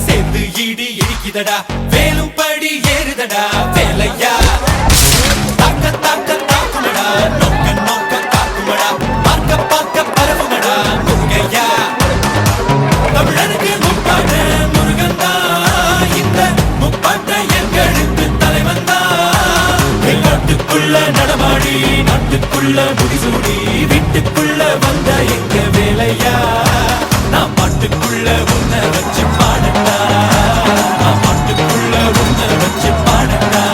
சேர்ந்து இடி இடிக்குதடா வேலும் படி ஏறுதடா வேலையா தாக்க தாக்க தாக்குமடா நோக்க நோக்க தாக்குமடா பார்க்க பார்க்க பரவுமடா முருகையா தமிழனுக்கு முப்பாட்ட முருகன் தான் இந்த முப்பாட்ட எங்களுக்கு தலைவன் தான் நாட்டுக்குள்ள நடமாடி நாட்டுக்குள்ள முடிசூடி வீட்டுக்குள்ள வந்த எங்க வேலையா நான் பாட்டுக்குள்ள உன்னை வச்சு பாடட்டா நான் பாட்டுக்குள்ள உன்னை வச்சு பாடட்டா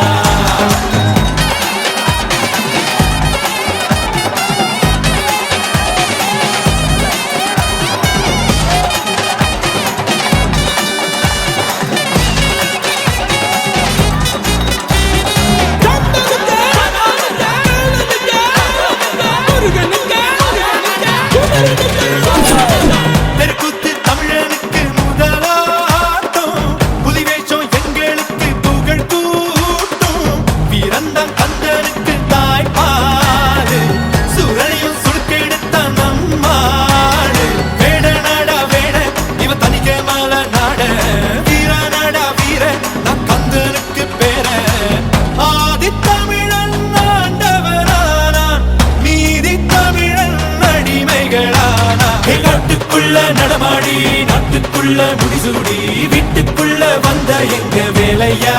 நாட்டுக்குள்ள நடமாடி நாட்டுக்குள்ள முடிசூடி வீட்டுக்குள்ள வந்த எங்க வேலையா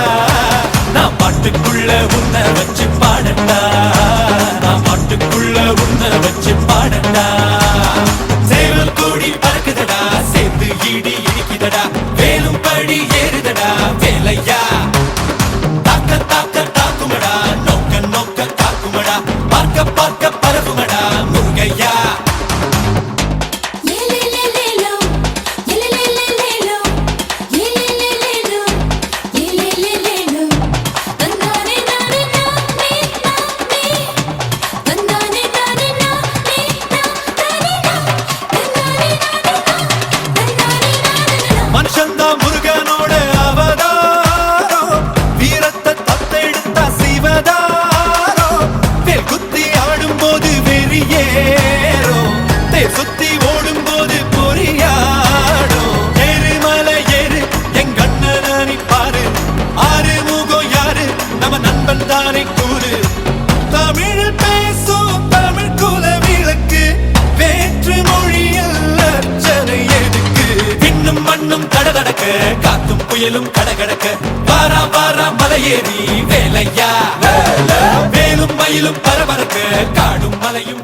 நான் பாட்டுக்குள்ள உன்னை வச்சு பாடட்டா நான் பாட்டுக்குள்ள உன்னை வச்சு பாடட்டா சேவல் கூடி பறக்குதடா சேர்ந்து இடி இடிக்குதடா வேலும் படி ஏறுதடா வேலையா தாக்க தாக்க தாக்குமடா நோக்க நோக்க தாக்குமடா பார்க்க பார்க்க பரவுமடா முருகையா முருகனோட அவதாரோ வீரத்தை தத்தெடுத்தா சிவதாரோ வேல் குத்தி ஆடும் போது வெறியேறோ தேர் சுத்தி ஓடும் போது பொறியாடோ ஏறுமலை ஏறு எங்க அண்ணனை பாரு ஆறு முகம் யாரு நம்ம நண்பன் தானே கூறு தமிழ் பேசும் தமிழ் குல விளக்கு வேற்று மொழியில் அர்ச்சனை எதுக்கு விண்ணும் மண்ணும் கடகடக்க காத்தும் புயலும் கடகடக்க வாரா வாரா மலையேறி வேலையா வேலும் மயிலும் பரபரக்க காடும் மலையும்